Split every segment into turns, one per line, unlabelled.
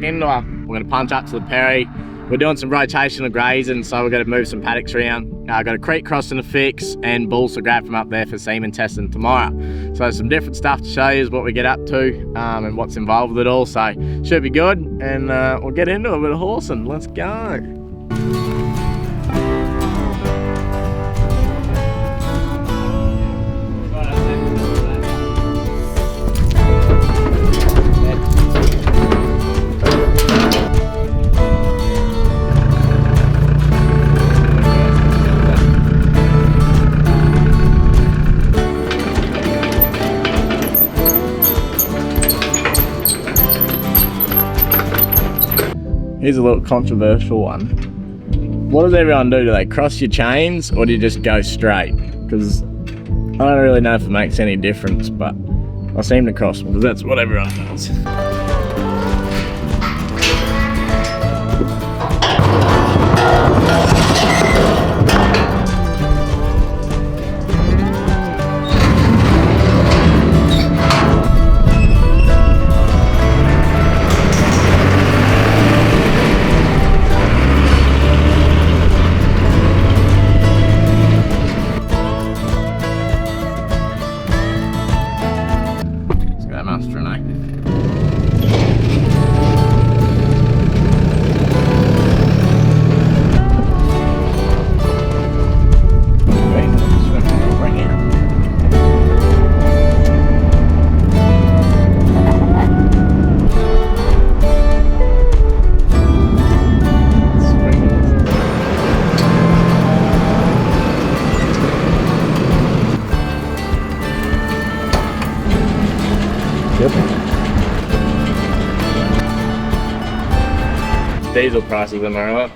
into her. We're gonna punch up to the Perry. We're doing some rotational grazing, so we're gonna move some paddocks around. I've got a creek crossing to fix and bulls to grab from up there for semen testing tomorrow. So some different stuff to show you is what we get up to and what's involved with it all. So should be good, and we'll get into a bit of horsing. Let's go. Here's a little controversial one. What does everyone do? Do they cross your chains or do you just go straight? Because I don't really know if it makes any difference, but I seem to cross them because that's what everyone does. Diesel prices am I right?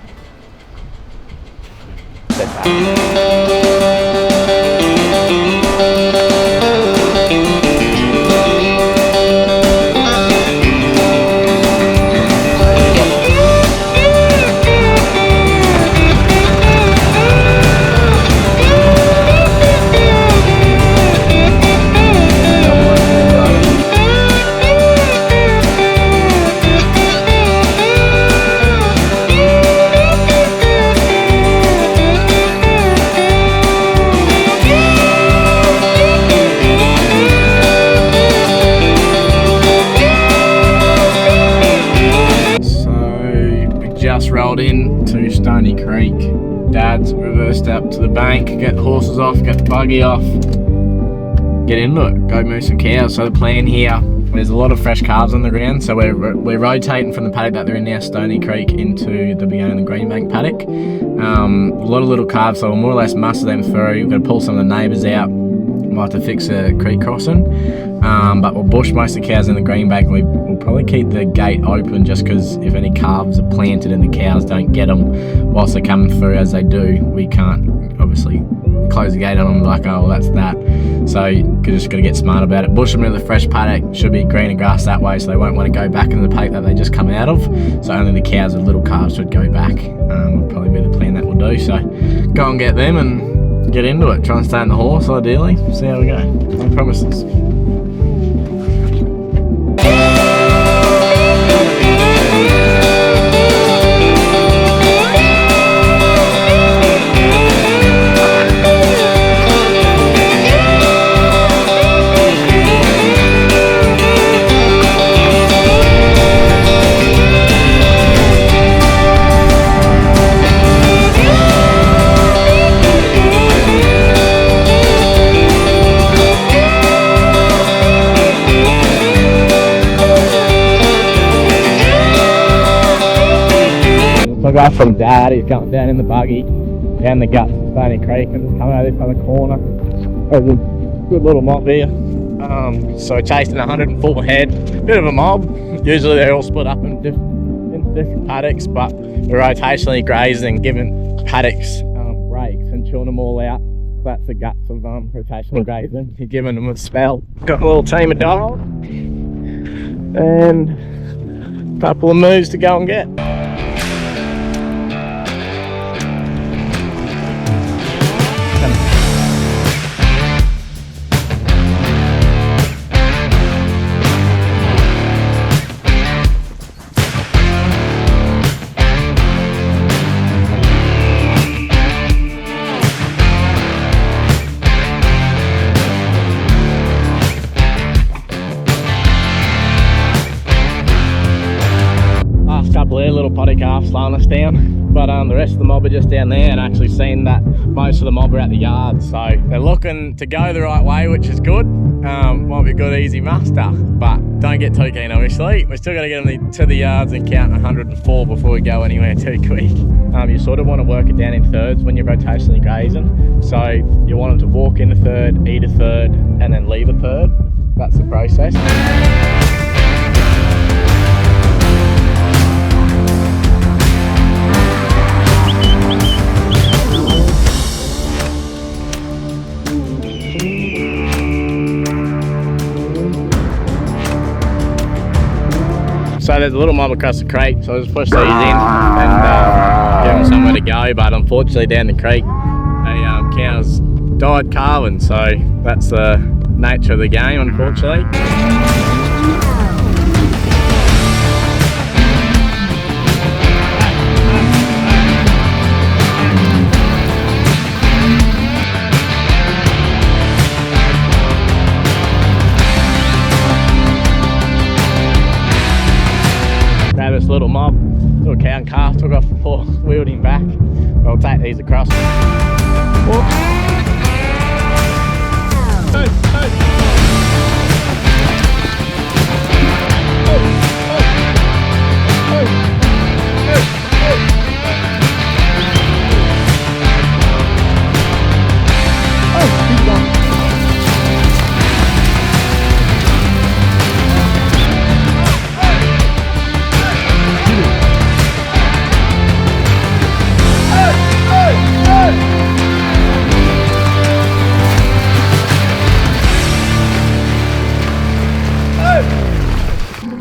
Rolled in to Stony Creek. Dad's reversed up to the bank, get the horses off, get the buggy off, get into it, go move some cows. So the plan here, there's a lot of fresh calves on the ground, so we're rotating from the paddock that they're in now, Stony Creek, into the Beginning and Greenbank paddock. A lot of little calves, so we'll more or less muster them through. We've got to pull some of the neighbours out. Might have to fix a creek crossing, but we'll bush most of the cows in the greenbank. We'll probably keep the gate open just because if any calves are planted and the cows don't get them whilst they're coming through, as they do, we can't obviously close the gate on them like, oh, well, that's that. So you just got to get smart about it. Bush them into the fresh paddock, should be greener grass that way, so they won't want to go back into the paddock that they just come out of. So only the cows with little calves should go back. Would probably be the plan that we'll do. So go and get them and get into it. Try and stay on the horse ideally. See how we go. No promises. I got from Dad, he's coming down in the buggy, down the guts of Stony Creek, and just coming out this other corner. There's a good little mob here. So chasing 104 head, bit of a mob. Usually they're all split up in different paddocks, but we're rotationally grazing, giving paddocks breaks and chewing them all out. That's the guts of rotational grazing. You're giving them a spell. Got a little team of dogs and a couple of moves to go and get. mob are just down there, and actually seen that most of the mob are at the yard, so they're looking to go the right way, which is good. Might be a good easy muster, but don't get too keen obviously. We're still got to get them to the yards and count 104 before we go anywhere too quick. You sort of want to work it down in thirds when you're rotationally grazing, so you want them to walk in a third, eat a third, and then leave a third. That's the process. So there's a little mob across the creek, so I'll just push these in and give them somewhere to go, but unfortunately down the creek a cow's died calving, so that's the nature of the game, unfortunately. Grab this little mob, little cow and calf, took off before, wheeled him back. I'll take these across.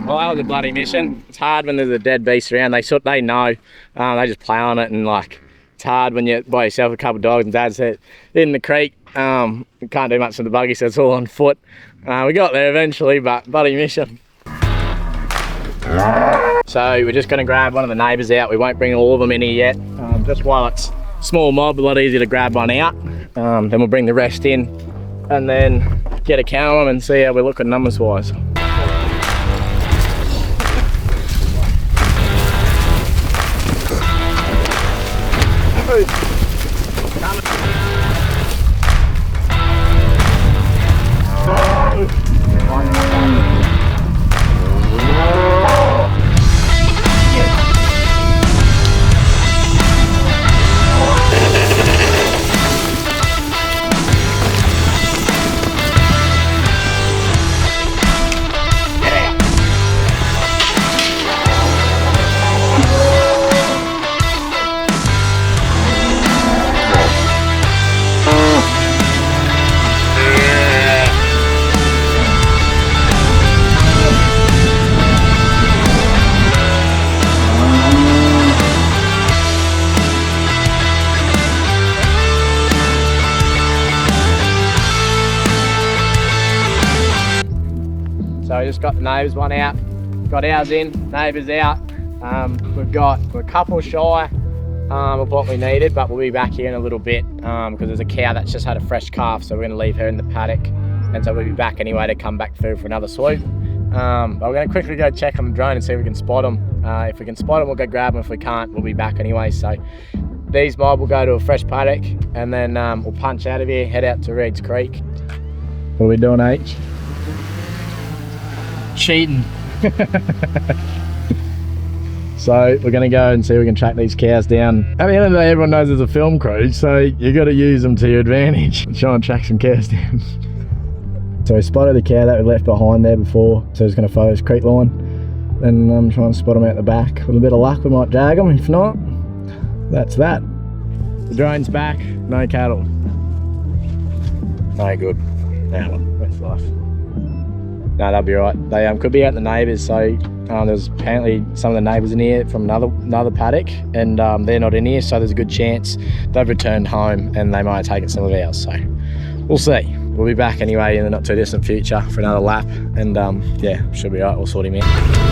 Well, that was a bloody mission. It's hard when there's a dead beast around. They know. They just play on it, and like it's hard when you're by yourself with a couple of dogs. And Dad said in the creek, you can't do much with the buggy, so it's all on foot. We got there eventually, but bloody mission. So we're just going to grab one of the neighbours out. We won't bring all of them in here yet. Just while it's small mob, a lot easier to grab one out. Then we'll bring the rest in, and then get a count on them and see how we're looking numbers wise. So we just got the neighbours one out, got ours in, neighbours out. We're a couple shy of what we needed, but we'll be back here in a little bit because there's a cow that's just had a fresh calf, so we're going to leave her in the paddock, and so we'll be back anyway to come back through for another swoop. But we're going to quickly go check on the drone and see if we can spot them. If we can spot them, we'll go grab them. If we can't, we'll be back anyway. So these mob will go to a fresh paddock, and then we'll punch out of here, head out to Reeds Creek. What are we doing, H? Cheating. So we're going to go and see if we can track these cows down. At the end of the day, everyone knows there's a film crew, so you got to use them to your advantage and try and track some cows down. So we spotted the cow that we left behind there before, so he's going to follow this creek line and try and spot them out the back. With a bit of luck, we might jag them. If not, that's that. The drone's back, no cattle. No good. Now where's life? No, they'll be right. They could be out the neighbours, so there's apparently some of the neighbours in here from another paddock, and they're not in here, so there's a good chance they've returned home and they might have taken some of ours, so we'll see. We'll be back anyway in the not too distant future for another lap, and yeah, should be right. We'll sort him out.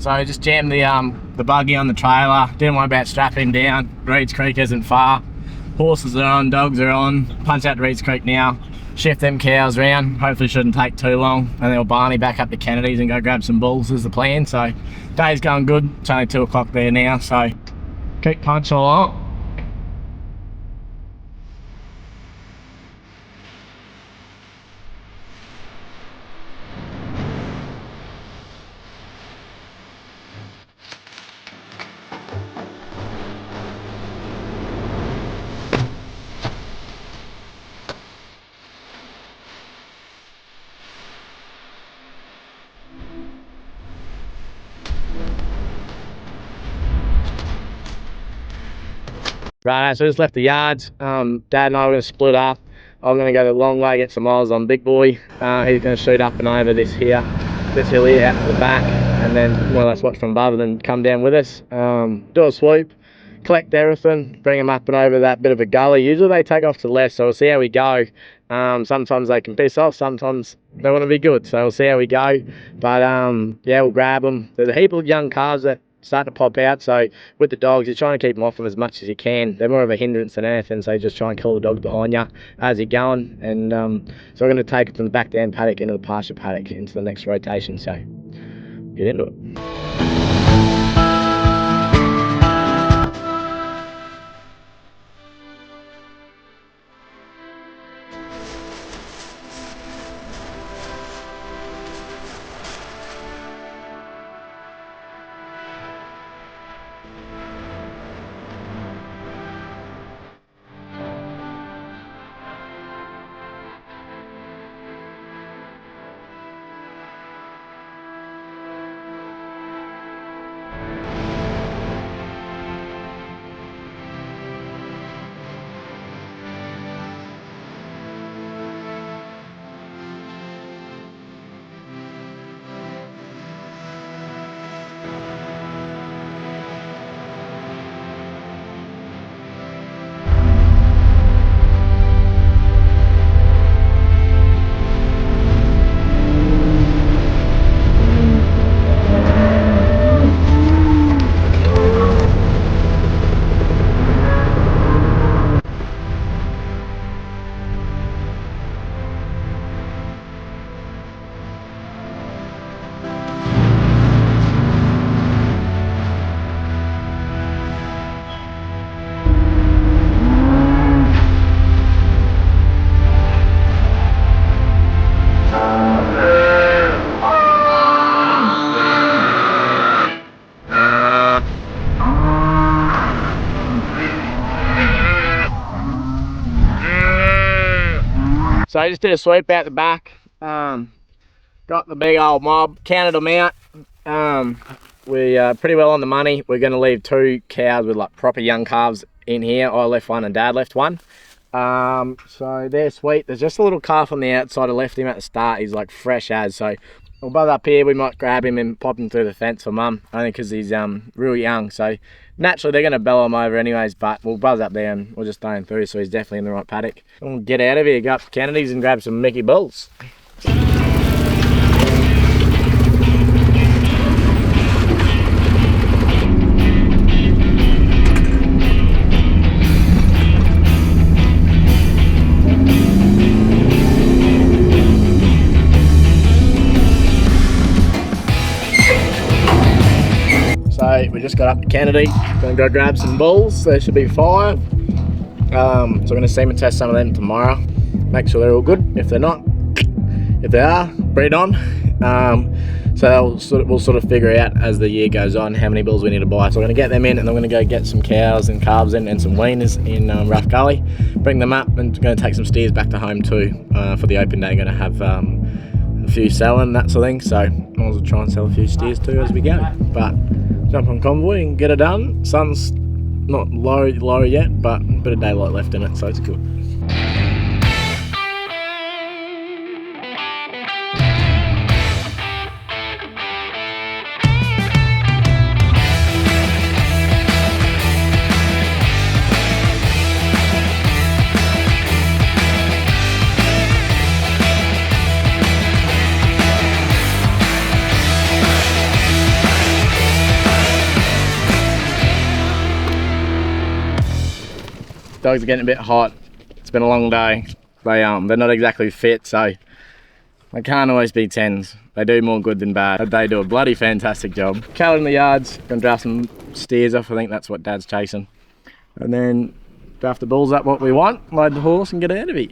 So I just jammed the buggy on the trailer. Didn't worry about strapping him down. Reeds Creek isn't far. Horses are on, dogs are on. Punch out to Reeds Creek now. Shift them cows round. Hopefully shouldn't take too long. And then we'll Barney back up to Kennedy's and go grab some bulls is the plan. So day's going good. It's only 2 o'clock there now. So keep punching along. Right, so I just left the yards. Dad and I were going to split up. I'm going to go the long way, get some miles on Big Boy. He's going to shoot up and over this hill here out the back, and then more or less watch from above and then come down with us. Do a swoop, collect everything, bring them up and over that bit of a gully. Usually they take off to the left, so we'll see how we go. Sometimes they can piss off, sometimes they want to be good, so we'll see how we go. But yeah, we'll grab them. There's a heap of young calves that starting to pop out, so with the dogs you're trying to keep them off them as much as you can. They're more of a hindrance than anything, so just try and kill the dogs behind you as you're going. And so we're going to take it from the back down paddock into the pasture paddock into the next rotation, so get into it. So I just did a sweep out the back, got the big old mob, counted them out. We're pretty well on the money. We're going to leave 2 cows with like proper young calves in here. I left one and Dad left one. So they're sweet. There's just a little calf on the outside. I left him at the start. He's like fresh as. So we'll buzz up here. We might grab him and pop him through the fence for Mum. Only because he's real young. So naturally they're going to bellow him over anyways. But we'll buzz up there and we'll just throw him through. So he's definitely in the right paddock. We'll get out of here, go up to Kennedy's and grab some Mickey bulls. So we just got up to Kennedy, gonna go grab some bulls. There should be 5. So we're gonna semen test some of them tomorrow. Make sure they're all good. If they're not, if they are, breed on. So we'll sort of figure out as the year goes on how many bulls we need to buy. So we're gonna get them in, and then we're gonna go get some cows and calves in and some wieners in Rough Gully. Bring them up, and gonna take some steers back to home too for the open day. Gonna have a few selling, that sort of thing. So might as well try and sell a few steers too as we go. But jump on convoy and get it done. Sun's not low yet, but a bit of daylight left in it, so it's good. Dogs are getting a bit hot. It's been a long day. They're not exactly fit, so they can't always be 10s. They do more good than bad, but they do a bloody fantastic job. Cattle in the yards, gonna draft some steers off. I think that's what Dad's chasing. And then draft the bulls up what we want, load the horse and get out of it.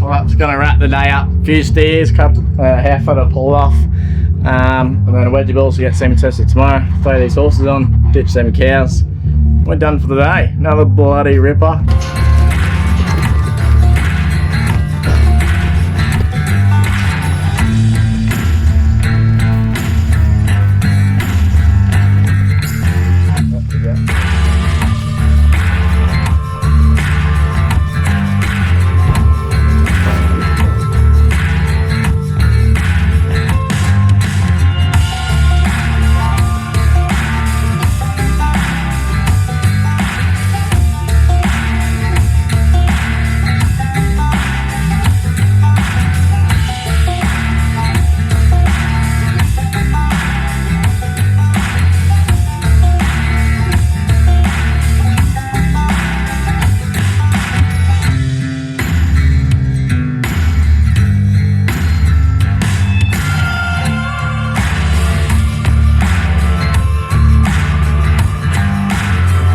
Well, that's gonna wrap the day up. A few steers, half of it pull off, and then a wedgie bulls to get semen tested tomorrow. Throw these horses on, ditch them cows. We're done for the day. Another bloody ripper.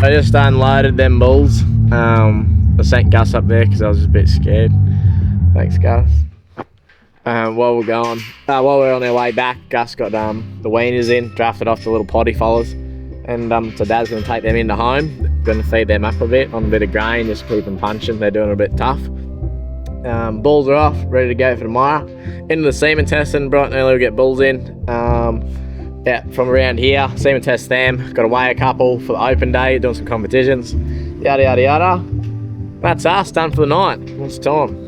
I just unloaded them bulls. I sent Gus up there because I was just a bit scared. Thanks, Gus. While we're on our way back, Gus got the wieners in, drafted off the little potty followers, and so Dad's going to take them into home. Going to feed them up a bit on a bit of grain, just keep them punching. They're doing a bit tough. Bulls are off, ready to go for tomorrow. Into the semen testing, bright and early we'll get bulls in. Yeah, from around here, semen test them. Got to weigh a couple for the open day, doing some competitions. Yada yada yada. That's us, done for the night. What's time?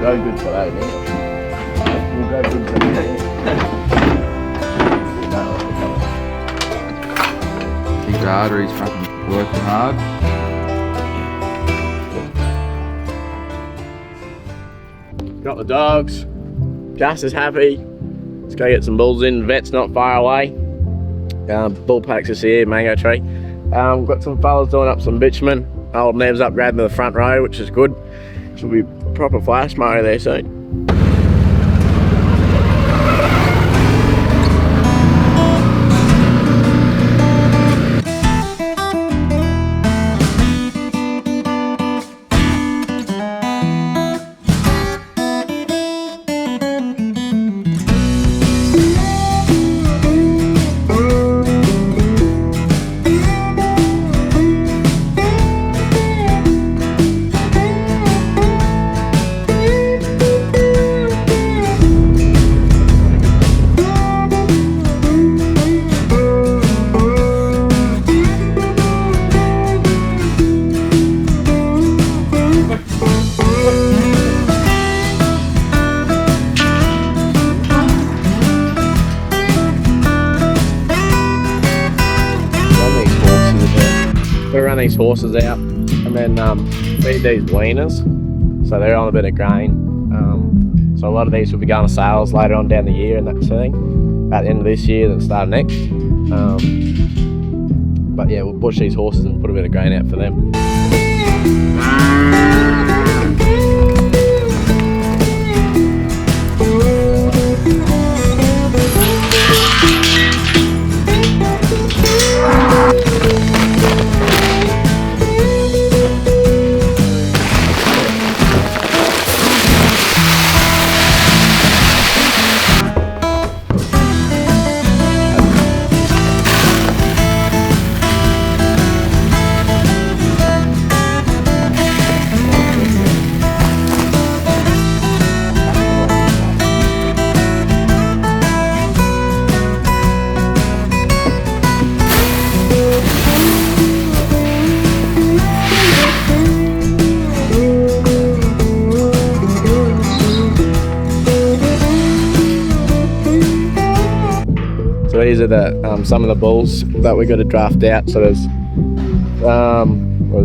Go good today, mate. We'll go good today. Keep your arteries fucking working hard. Got the dogs. Gus is happy. Let's go get some bulls in. Vet's not far away. Bull paddocks is here, mango tree. Got some fellas doing up some bitumen. Old Nev's up grabbing the front row, which is good. Should be proper flash mower there soon. We run these horses out and then feed these wieners, so they're on a bit of grain. So a lot of these will be going to sales later on down the year and that sort of thing, at the end of this year and start of next. But yeah, we'll bush these horses and put a bit of grain out for them. So these are the some of the bulls that we got to draft out. So there's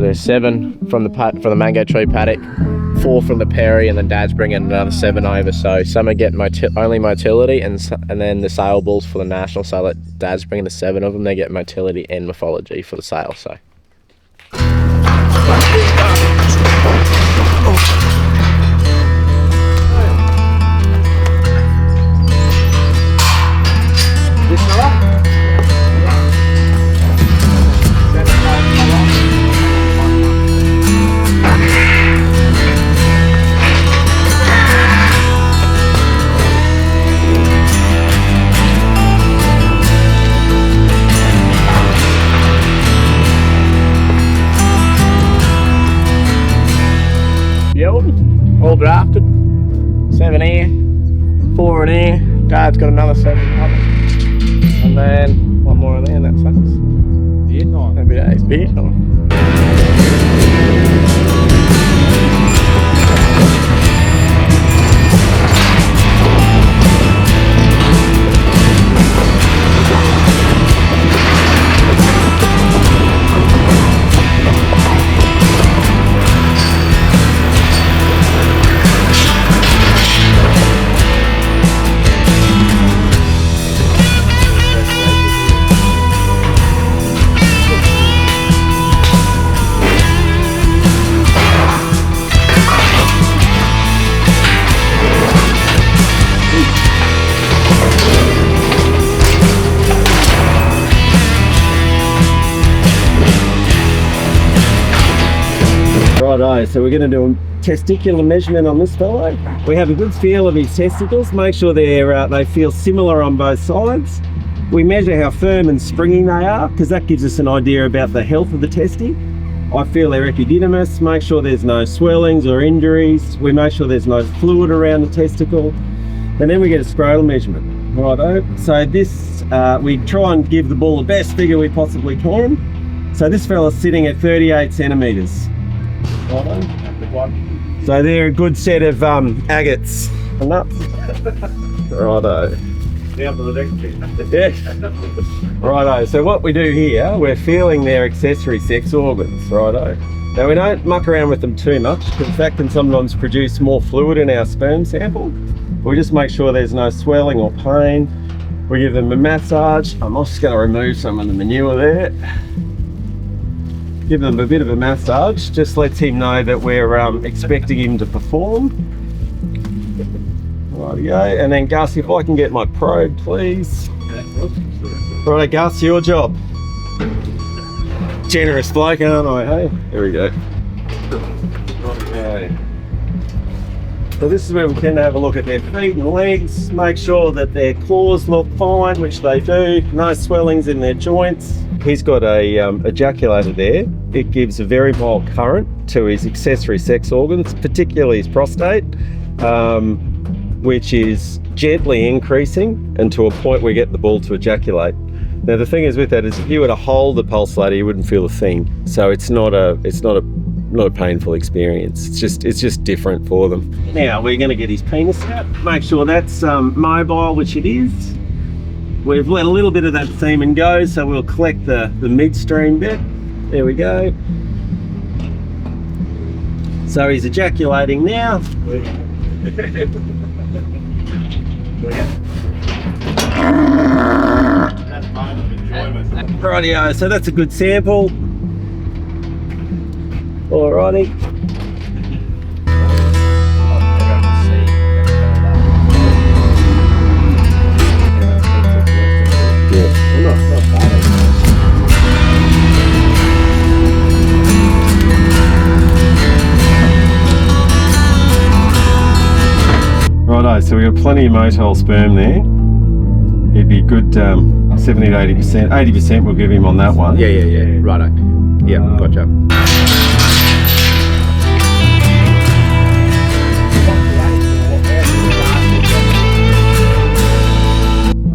there's 7 from the mango tree paddock, 4 from the Perry, and then Dad's bringing another 7 over. So some are getting only motility, and then the sale bulls for the national sale. Dad's bringing the 7 of them. They get motility and morphology for the sale. So. All drafted, 7 here, 4 in here. Dad's got another 7 coming, and then 1 more in there, and that sucks. Beer time. Happy days, beer time. Righto, so we're going to do a testicular measurement on this fellow. We have a good feel of his testicles, make sure they feel similar on both sides. We measure how firm and springy they are, because that gives us an idea about the health of the testy. I feel they're epididymis, make sure there's no swellings or injuries. We make sure there's no fluid around the testicle. And then we get a scrotal measurement. Righto, so this, we try and give the bull the best figure we possibly can. So this fella's sitting at 38 centimetres. Righto. So they're a good set of agates and nuts. Righto.
Down to the next bit.
Yeah. Righto, so what we do here, we're feeling their accessory sex organs, righto. Now we don't muck around with them too much, because that can sometimes produce more fluid in our sperm sample. We just make sure there's no swelling or pain. We give them a massage. I'm just going to remove some of the manure there. Give them a bit of a massage, just lets him know that we're expecting him to perform. Rightio, and then Gus, if I can get my probe, please. Righto, Gus, your job. Generous bloke, aren't I, hey? There we go. Okay. So this is where we tend to have a look at their feet and legs, make sure that their claws look fine, which they do, no swellings in their joints. He's got a ejaculator there. It gives a very mild current to his accessory sex organs, particularly his prostate, which is gently increasing and to a point where we get the bull to ejaculate. Now the thing is with that is if you were to hold the pulsator, you wouldn't feel a thing. So it's not a painful experience. It's just different for them. Now we're going to get his penis out, make sure that's mobile, which it is. We've let a little bit of that semen go, so we'll collect the midstream bit. There we go. So he's ejaculating now. Rightio, so that's a good sample. Alrighty. Righto, so we got plenty of motel sperm there. He'd be good 70 to 80%. 80% we'll give him on that one.
Yeah. Righto. Yeah, gotcha.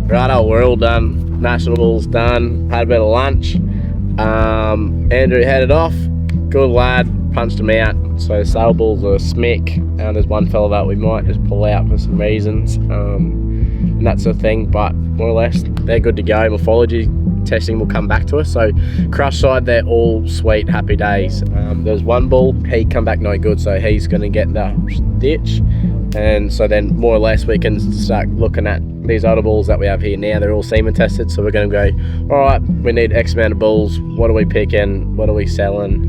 Righto, we're all done. National Ball's done. Had a bit of lunch. Andrew headed off. Good lad. Punched him out. So saddle balls are a smick. There's one fella that we might just pull out for some reasons. And that's the thing, but more or less they're good to go. Morphology testing will come back to us. So crush side, they're all sweet, happy days. There's one bull, he come back no good, so he's going to get the ditch. And so then more or less we can start looking at these other bulls that we have here now. They're all semen tested, so we're going to go, all right, we need X amount of bulls. What are we picking? What are we selling?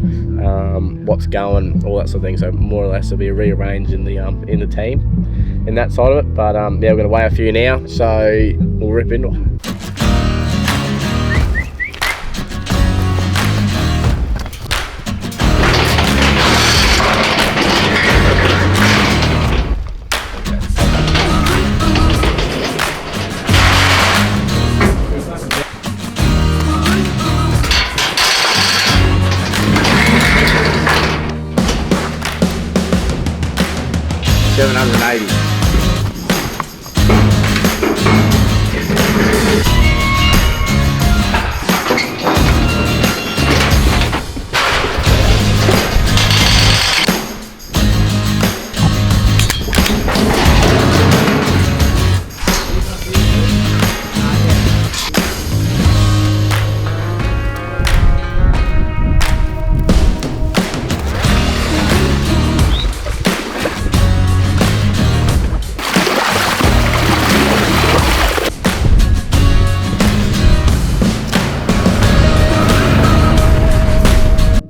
What's going? All that sort of thing. So more or less it'll be rearranged in the team in that side of it. But yeah, we're going to weigh a few now, so we'll rip into it. $780.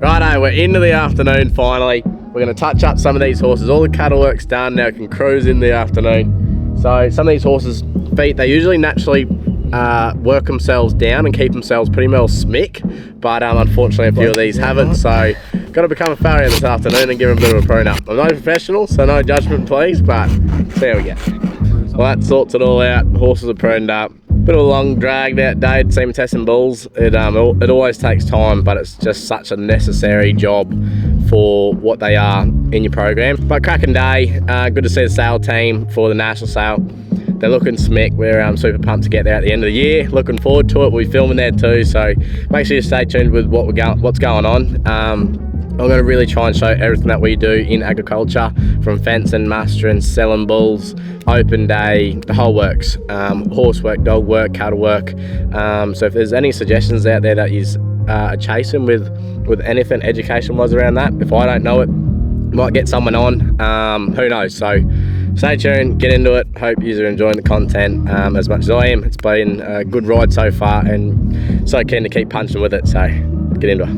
Righto, we're into the afternoon finally. We're going to touch up some of these horses. All the cattle work's done, now can cruise in the afternoon. So some of these horses' feet, they usually naturally work themselves down and keep themselves pretty well smick, but unfortunately a few of these haven't, so got to become a farrier this afternoon and give them a bit of a prune up. I'm no professional, so no judgment please, but there we go. Well, that sorts it all out. Horses are pruned up. Bit of a long dragged out day, semen testing bulls. It always takes time, but it's just such a necessary job for what they are in your program. But cracking day, good to see the sale team for the national sale. They're looking smick. We're super pumped to get there at the end of the year. Looking forward to it. We'll be filming there too, so make sure you stay tuned with what's going on. I'm going to really try and show everything that we do in agriculture, from fencing, mustering, selling bulls, open day, the whole works. Horse work, dog work, cattle work. So if there's any suggestions out there that you are chasing with anything education wise around that, if I don't know it, might get someone on, who knows. So stay tuned, get into it. Hope you're enjoying the content as much as I am. It's been a good ride so far, and so keen to keep punching with it, so get into it.